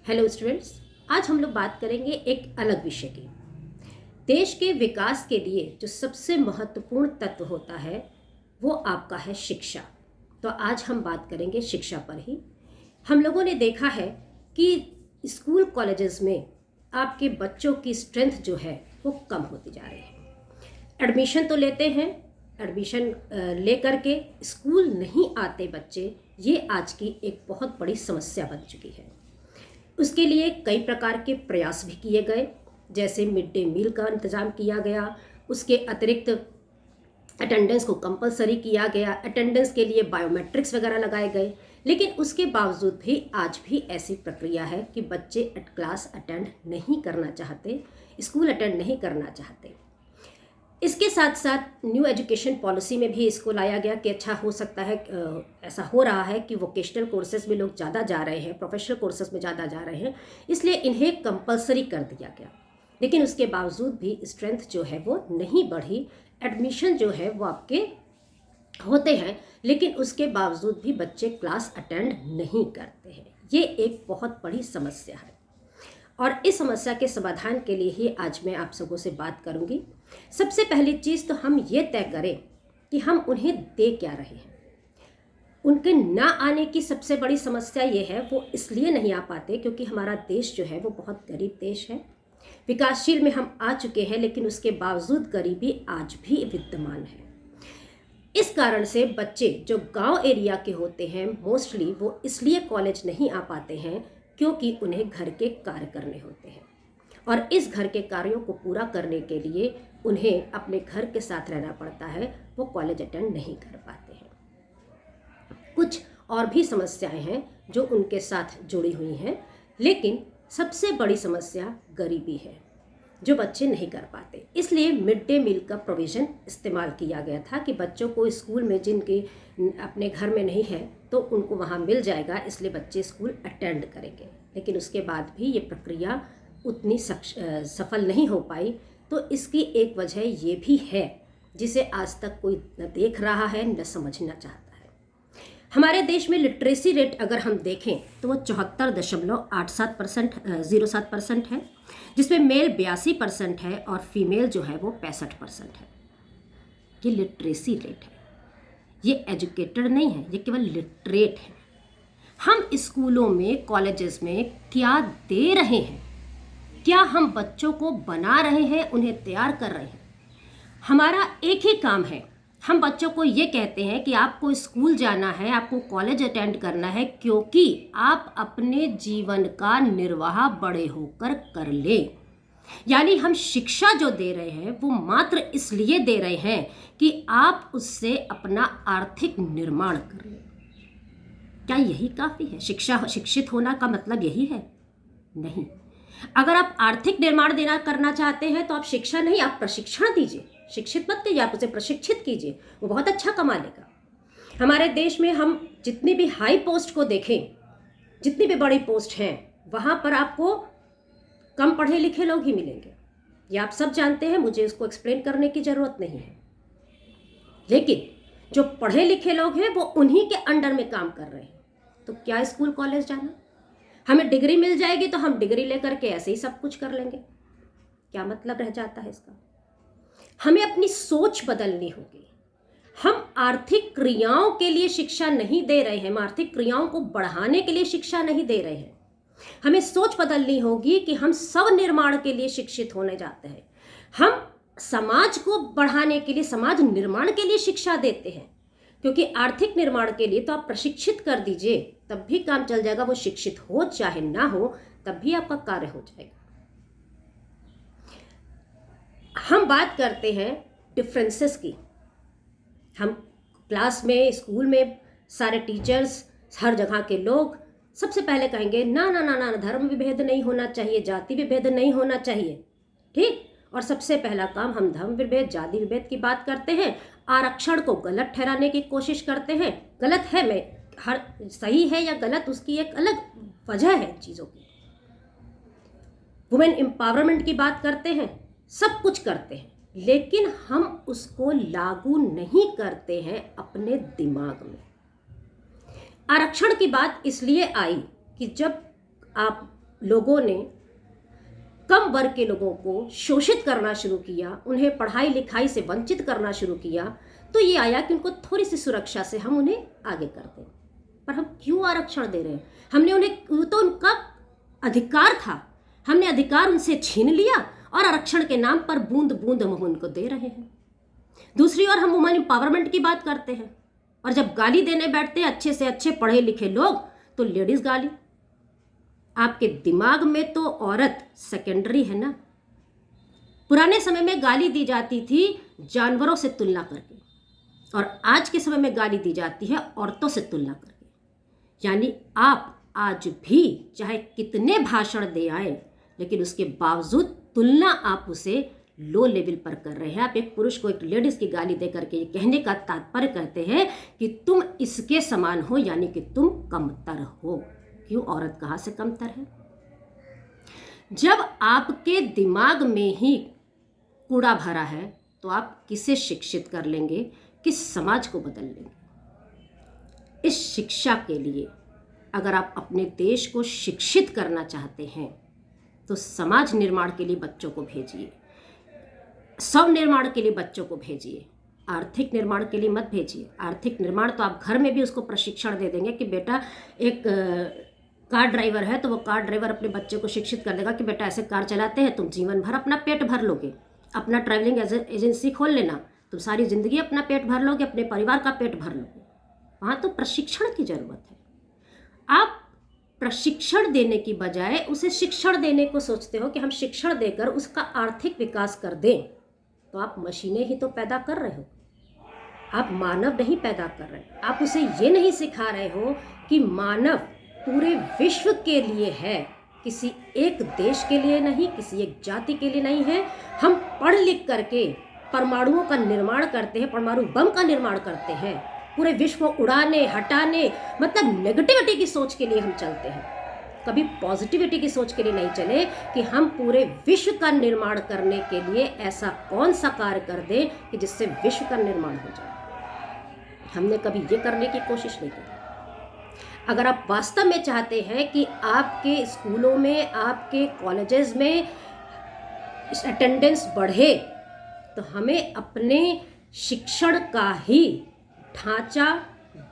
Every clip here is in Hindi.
हेलो स्टूडेंट्स, आज हम लोग बात करेंगे एक अलग विषय की। देश के विकास के लिए जो सबसे महत्वपूर्ण तत्व होता है वो आपका है शिक्षा। तो आज हम बात करेंगे शिक्षा पर ही। हम लोगों ने देखा है कि स्कूल कॉलेजेस में आपके बच्चों की स्ट्रेंथ जो है वो कम होती जा रही है। एडमिशन तो लेते हैं, एडमिशन ले करके स्कूल नहीं आते बच्चे, ये आज की एक बहुत बड़ी समस्या बन चुकी है। उसके लिए कई प्रकार के प्रयास भी किए गए, जैसे मिड डे मील का इंतज़ाम किया गया, उसके अतिरिक्त अटेंडेंस को कंपलसरी किया गया, अटेंडेंस के लिए बायोमेट्रिक्स वगैरह लगाए गए। लेकिन उसके बावजूद भी आज भी ऐसी प्रक्रिया है कि बच्चे क्लास अटेंड नहीं करना चाहते, स्कूल अटेंड नहीं करना चाहते। इसके साथ साथ न्यू एजुकेशन पॉलिसी में भी इसको लाया गया कि अच्छा हो सकता है, ऐसा हो रहा है कि वोकेशनल कोर्सेज में लोग ज़्यादा जा रहे हैं, प्रोफेशनल कोर्सेज में ज़्यादा जा रहे हैं, इसलिए इन्हें कंपलसरी कर दिया गया। लेकिन उसके बावजूद भी स्ट्रेंथ जो है वो नहीं बढ़ी। एडमिशन जो है वो आपके होते हैं, लेकिन उसके बावजूद भी बच्चे क्लास अटेंड नहीं करते हैं। ये एक बहुत बड़ी समस्या है और इस समस्या के समाधान के लिए ही आज मैं आप सबों से बात करूंगी। सबसे पहली चीज़ तो हम ये तय करें कि हम उन्हें दे क्या रहे हैं। उनके ना आने की सबसे बड़ी समस्या ये है, वो इसलिए नहीं आ पाते क्योंकि हमारा देश जो है वो बहुत गरीब देश है। विकासशील में हम आ चुके हैं, लेकिन उसके बावजूद गरीबी आज भी विद्यमान है। इस कारण से बच्चे जो गांव एरिया के होते हैं मोस्टली, वो इसलिए कॉलेज नहीं आ पाते हैं क्योंकि उन्हें घर के कार्य करने होते हैं और इस घर के कार्यों को पूरा करने के लिए उन्हें अपने घर के साथ रहना पड़ता है, वो कॉलेज अटेंड नहीं कर पाते हैं। कुछ और भी समस्याएं हैं जो उनके साथ जुड़ी हुई हैं, लेकिन सबसे बड़ी समस्या गरीबी है जो बच्चे नहीं कर पाते। इसलिए मिड डे मील का प्रोविज़न इस्तेमाल किया गया था कि बच्चों को स्कूल में जिनके अपने घर में नहीं है तो उनको वहाँ मिल जाएगा, इसलिए बच्चे स्कूल अटेंड करेंगे। लेकिन उसके बाद भी ये प्रक्रिया उतनी सफल नहीं हो पाई। तो इसकी एक वजह ये भी है जिसे आज तक कोई न देख रहा है न समझना चाहता है। हमारे देश में लिटरेसी रेट अगर हम देखें तो वो 74.87% है, जिसमें मेल 82% है और फीमेल जो है वो 65% है। ये लिटरेसी रेट है, ये एजुकेटेड नहीं है, ये केवल लिटरेट है। हम स्कूलों में कॉलेजेस में क्या दे रहे हैं, क्या हम बच्चों को बना रहे हैं, उन्हें तैयार कर रहे हैं। हमारा एक ही काम है, हम बच्चों को ये कहते हैं कि आपको स्कूल जाना है, आपको कॉलेज अटेंड करना है, क्योंकि आप अपने जीवन का निर्वाह बड़े होकर कर लें। यानी हम शिक्षा जो दे रहे हैं वो मात्र इसलिए दे रहे हैं कि आप उससे अपना आर्थिक निर्माण कर लें। क्या यही काफ़ी है? शिक्षित होना का मतलब यही है? नहीं। अगर आप आर्थिक निर्माण देना करना चाहते हैं तो आप शिक्षा नहीं, आप प्रशिक्षण दीजिए। शिक्षित मत कीजिए, आप उसे प्रशिक्षित कीजिए, वो बहुत अच्छा कमा लेगा। हमारे देश में हम जितनी भी हाई पोस्ट को देखें, जितनी भी बड़ी पोस्ट हैं, वहाँ पर आपको कम पढ़े लिखे लोग ही मिलेंगे। ये आप सब जानते हैं, मुझे इसको एक्सप्लेन करने की ज़रूरत नहीं है। लेकिन जो पढ़े लिखे लोग हैं वो उन्हीं के अंडर में काम कर रहे हैं। तो क्या स्कूल कॉलेज जाना? हमें डिग्री मिल जाएगी तो हम डिग्री लेकर के ऐसे ही सब कुछ कर लेंगे। क्या मतलब रह जाता है इसका? हमें अपनी सोच बदलनी होगी। हम आर्थिक क्रियाओं के लिए शिक्षा नहीं दे रहे हैं, हम आर्थिक क्रियाओं को बढ़ाने के लिए शिक्षा नहीं दे रहे हैं। हमें सोच बदलनी होगी कि हम सब निर्माण के लिए शिक्षित होने जाते हैं। हम समाज को बढ़ाने के लिए, समाज निर्माण के लिए शिक्षा देते हैं, क्योंकि आर्थिक निर्माण के लिए तो आप प्रशिक्षित कर दीजिए, तब भी काम चल जाएगा। वो शिक्षित हो चाहे ना हो, तब भी आपका कार्य हो जाएगा। हम बात करते हैं डिफरेंसेस की। हम क्लास में, स्कूल में सारे टीचर्स, हर जगह के लोग सबसे पहले कहेंगे ना ना ना ना, धर्म विभेद नहीं होना चाहिए, जाति विभेद नहीं होना चाहिए। ठीक, और सबसे पहला काम हम धर्म विभेद, जाति विभेद की बात करते हैं, आरक्षण को गलत ठहराने की कोशिश करते हैं। गलत है, मैं हर सही है या गलत उसकी एक अलग वजह है चीज़ों की। वुमेन एम्पावरमेंट की बात करते हैं, सब कुछ करते हैं, लेकिन हम उसको लागू नहीं करते हैं अपने दिमाग में। आरक्षण की बात इसलिए आई कि जब आप लोगों ने कम वर्ग के लोगों को शोषित करना शुरू किया, उन्हें पढ़ाई लिखाई से वंचित करना शुरू किया, तो ये आया कि उनको थोड़ी सी सुरक्षा से हम उन्हें आगे कर दें। पर हम क्यों आरक्षण दे रहे हैं? हमने उन्हें, तो उनका अधिकार था, हमने अधिकार उनसे छीन लिया और आरक्षण के नाम पर बूंद बूंद हम उनको दे रहे हैं। दूसरी ओर हम वुमेन एम्पावरमेंट की बात करते हैं और जब गाली देने बैठते हैं अच्छे से अच्छे पढ़े लिखे लोग, तो लेडीज गाली। आपके दिमाग में तो औरत सेकेंडरी है ना। पुराने समय में गाली दी जाती थी जानवरों से तुलना करके, और आज के समय में गाली दी जाती है औरतों से तुलना करके। यानी आप आज भी चाहे कितने भाषण दे आए, लेकिन उसके बावजूद तुलना आप उसे लो लेवल पर कर रहे हैं। आप एक पुरुष को एक लेडीज की गाली दे करके ये कहने का तात्पर्य कहते हैं कि तुम इसके समान हो, यानी कि तुम कमतर हो। क्यों? औरत कहाँ से कमतर है? जब आपके दिमाग में ही कूड़ा भरा है तो आप किसे शिक्षित कर लेंगे, किस समाज को बदल लेंगे? इस शिक्षा के लिए अगर आप अपने देश को शिक्षित करना चाहते हैं तो समाज निर्माण के लिए बच्चों को भेजिए, स्व निर्माण के लिए बच्चों को भेजिए, आर्थिक निर्माण के लिए मत भेजिए। आर्थिक निर्माण तो आप घर में भी उसको प्रशिक्षण दे देंगे कि बेटा एक कार ड्राइवर है तो वो कार ड्राइवर अपने बच्चे को शिक्षित कर देगा कि बेटा ऐसे कार चलाते हैं, तुम जीवन भर अपना पेट भर लोगे। अपना ट्रैवलिंग एजेंसी खोल लेना, तुम सारी जिंदगी अपना पेट भर लोगे, अपने परिवार का पेट भर लोगे। वहाँ तो प्रशिक्षण की जरूरत है। आप प्रशिक्षण देने की बजाय उसे शिक्षण देने को सोचते हो कि हम शिक्षण देकर उसका आर्थिक विकास कर दें, तो आप मशीनें ही तो पैदा कर रहे हो, आप मानव नहीं पैदा कर रहे। आप उसे ये नहीं सिखा रहे हो कि मानव पूरे विश्व के लिए है, किसी एक देश के लिए नहीं, किसी एक जाति के लिए नहीं है। हम पढ़ लिख करके परमाणुओं का निर्माण करते हैं, परमाणु बम का निर्माण करते हैं, पूरे विश्व को उड़ाने हटाने, मतलब नेगेटिविटी की सोच के लिए हम चलते हैं। कभी पॉजिटिविटी की सोच के लिए नहीं चले कि हम पूरे विश्व का निर्माण करने के लिए ऐसा कौन सा कार्य कर दें कि जिससे विश्व का निर्माण हो जाए। हमने कभी ये करने की कोशिश नहीं की। अगर आप वास्तव में चाहते हैं कि आपके स्कूलों में, आपके कॉलेजेस में अटेंडेंस बढ़े, तो हमें अपने शिक्षण का ही ढांचा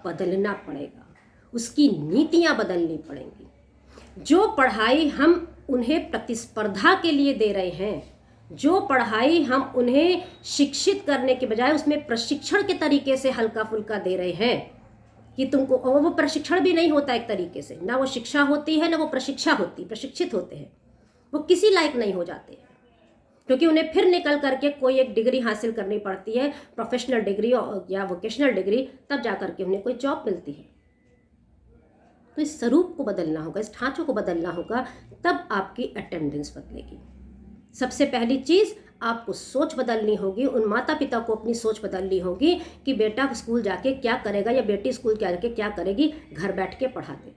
बदलना पड़ेगा, उसकी नीतियां बदलनी पड़ेंगी। जो पढ़ाई हम उन्हें प्रतिस्पर्धा के लिए दे रहे हैं, जो पढ़ाई हम उन्हें शिक्षित करने के बजाय उसमें प्रशिक्षण के तरीके से हल्का फुल्का दे रहे हैं कि तुमको, और वो प्रशिक्षण भी नहीं होता एक तरीके से, ना वो शिक्षा होती है ना वो प्रशिक्षित होते हैं, वो किसी लायक नहीं हो जाते हैं, क्योंकि उन्हें फिर निकल करके कोई एक डिग्री हासिल करनी पड़ती है, प्रोफेशनल डिग्री या वोकेशनल डिग्री, तब जा करके उन्हें कोई जॉब मिलती है। तो इस स्वरूप को बदलना होगा, इस ढांचों को बदलना होगा, तब आपकी अटेंडेंस बदलेगी। सबसे पहली चीज़ आपको सोच बदलनी होगी, उन माता पिता को अपनी सोच बदलनी होगी कि बेटा स्कूल जाके क्या करेगा या बेटी स्कूल जाके क्या करेगी, घर बैठ के पढ़ा दे,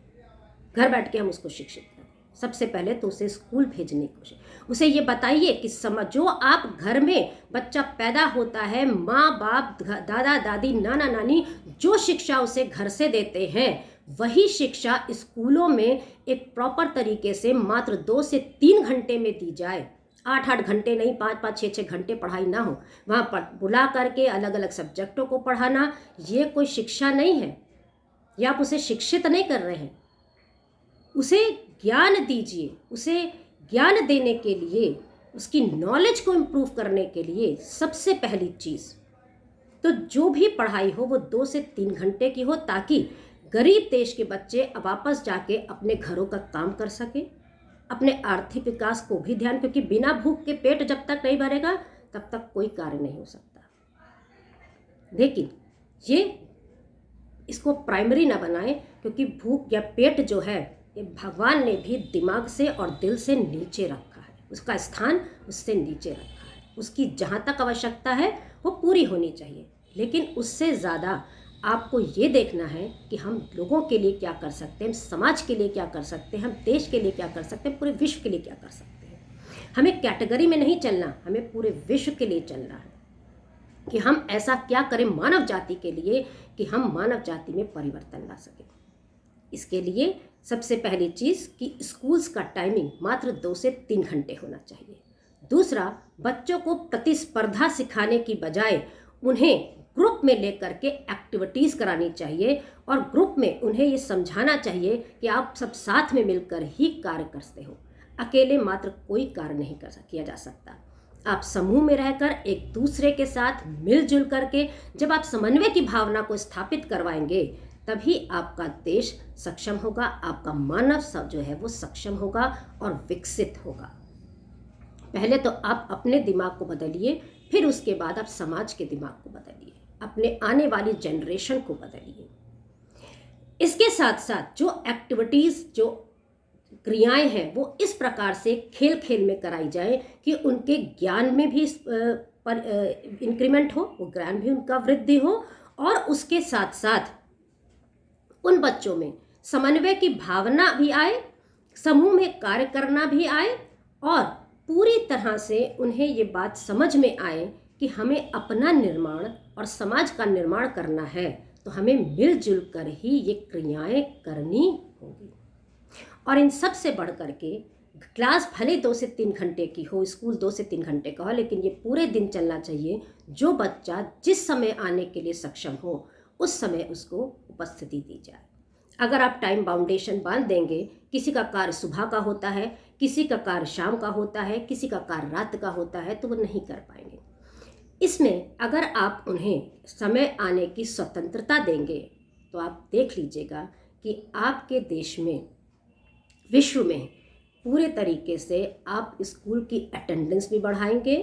घर बैठ के हम उसको शिक्षित करें। सबसे पहले तो उसे स्कूल भेजने की कोशिश, उसे ये बताइए कि जो आप घर में बच्चा पैदा होता है, माँ बाप, दादा दादी, नाना नानी जो शिक्षा उसे घर से देते हैं, वही शिक्षा स्कूलों में एक प्रॉपर तरीके से मात्र 2 से 3 घंटे में दी जाए। 8-8 घंटे नहीं, 5-5, 6-6 घंटे पढ़ाई ना हो, वहाँ पर बुला करके अलग अलग सब्जेक्टों को पढ़ाना, ये कोई शिक्षा नहीं है, ये आप उसे शिक्षित नहीं कर रहे हैं। उसे ज्ञान दीजिए। उसे ज्ञान देने के लिए, उसकी नॉलेज को इम्प्रूव करने के लिए सबसे पहली चीज़ तो जो भी पढ़ाई हो वो 2 से 3 घंटे की हो, ताकि गरीब देश के बच्चे अब वापस जाके अपने घरों का काम कर सके, अपने आर्थिक विकास को भी ध्यान, क्योंकि बिना भूख के पेट जब तक नहीं भरेगा तब तक कोई कार्य नहीं हो सकता। लेकिन ये इसको प्राइमरी ना बनाएं, क्योंकि भूख या पेट जो है ये भगवान ने भी दिमाग से और दिल से नीचे रखा है, उसका स्थान उससे नीचे रखा है। उसकी जहाँ तक आवश्यकता है वो पूरी होनी चाहिए, लेकिन उससे ज़्यादा आपको ये देखना है कि हम लोगों के लिए क्या कर सकते हैं, हम समाज के लिए क्या कर सकते हैं, हम देश के लिए क्या कर सकते हैं, पूरे विश्व के लिए क्या कर सकते हैं। हमें कैटेगरी में नहीं चलना, हमें पूरे विश्व के लिए चलना है कि हम ऐसा क्या करें मानव जाति के लिए कि हम मानव जाति में परिवर्तन ला सकें। इसके लिए सबसे पहली चीज़ कि स्कूल्स का टाइमिंग मात्र 2 से 3 घंटे होना चाहिए। दूसरा, बच्चों को प्रतिस्पर्धा सिखाने की बजाय उन्हें ग्रुप में लेकर के एक्टिविटीज़ करानी चाहिए और ग्रुप में उन्हें ये समझाना चाहिए कि आप सब साथ में मिलकर ही कार्य करते हो, अकेले मात्र कोई कार्य नहीं किया जा सकता। आप समूह में रहकर एक दूसरे के साथ मिलजुल करके जब आप समन्वय की भावना को स्थापित करवाएंगे, तभी आपका देश सक्षम होगा, आपका मानव सब जो है वो सक्षम होगा और विकसित होगा। पहले तो आप अपने दिमाग को बदलिए, फिर उसके बाद आप समाज के दिमाग को बदलिए, अपने आने वाली जनरेशन को बदलिए। इसके साथ साथ जो एक्टिविटीज़, जो क्रियाएं हैं, वो इस प्रकार से खेल खेल में कराई जाए कि उनके ज्ञान में भी इंक्रीमेंट हो, वो ज्ञान भी उनका वृद्धि हो, और उसके साथ साथ उन बच्चों में समन्वय की भावना भी आए, समूह में कार्य करना भी आए, और पूरी तरह से उन्हें ये बात समझ में आए कि हमें अपना निर्माण और समाज का निर्माण करना है, तो हमें मिलजुल कर ही ये क्रियाएं करनी होगी। और इन सब से बढ़ कर के क्लास भले 2 से 3 घंटे की हो, स्कूल 2 से 3 घंटे का हो, लेकिन ये पूरे दिन चलना चाहिए। जो बच्चा जिस समय आने के लिए सक्षम हो, उस समय उसको उपस्थिति दी जाए। अगर आप टाइम बाउंडेशन बांध देंगे, किसी का कार्य सुबह का होता है, किसी का कार्य शाम का होता है, किसी का कार्य रात का होता है, तो वो नहीं कर पाएंगे। इसमें अगर आप उन्हें समय आने की स्वतंत्रता देंगे, तो आप देख लीजिएगा कि आपके देश में, विश्व में पूरे तरीके से आप स्कूल की अटेंडेंस भी बढ़ाएंगे,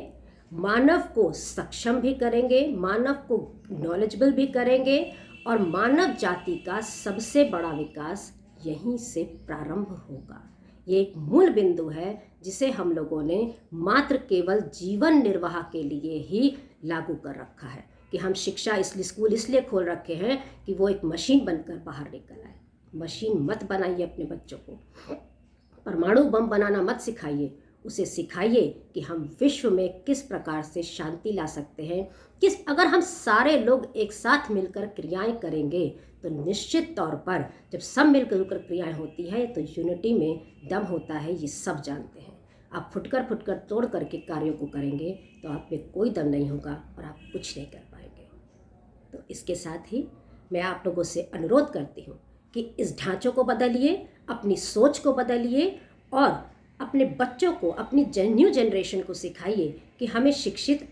मानव को सक्षम भी करेंगे, मानव को नॉलेजेबल भी करेंगे, और मानव जाति का सबसे बड़ा विकास यहीं से प्रारंभ होगा। ये एक मूल बिंदु है जिसे हम लोगों ने मात्र केवल जीवन निर्वाह के लिए ही लागू कर रखा है कि हम शिक्षा इसलिए, स्कूल इसलिए खोल रखे हैं कि वो एक मशीन बनकर बाहर निकल आए। मशीन मत बनाइए अपने बच्चों को, परमाणु बम बनाना मत सिखाइए, उसे सिखाइए कि हम विश्व में किस प्रकार से शांति ला सकते हैं। अगर हम सारे लोग एक साथ मिलकर क्रियाएं करेंगे, तो निश्चित तौर पर जब सब मिलकर क्रियाएं होती है तो यूनिटी में दम होता है, ये सब जानते हैं। आप फुटकर तोड़ करके कार्यों को करेंगे तो आप में कोई दम नहीं होगा और आप कुछ नहीं कर पाएंगे। तो इसके साथ ही मैं आप लोगों से अनुरोध करती हूँ कि इस ढांचों को बदलिए, अपनी सोच को बदलिए, और अपने बच्चों को, अपनी न्यू जनरेशन को सिखाइए कि हमें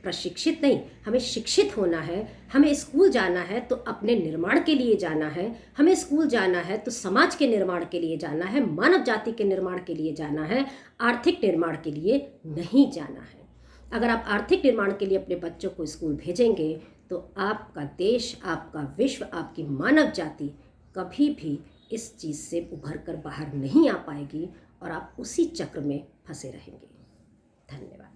प्रशिक्षित नहीं, हमें शिक्षित होना है। हमें स्कूल जाना है तो अपने निर्माण के लिए जाना है, हमें स्कूल जाना है तो समाज के निर्माण के लिए जाना है, मानव जाति के निर्माण के लिए जाना है, आर्थिक निर्माण के लिए नहीं जाना है। अगर आप आर्थिक निर्माण के लिए अपने बच्चों को स्कूल भेजेंगे, तो आपका देश, आपका विश्व, आपकी मानव जाति कभी भी इस चीज़ से उभर कर बाहर नहीं आ पाएगी और आप उसी चक्र में फंसे रहेंगे। धन्यवाद।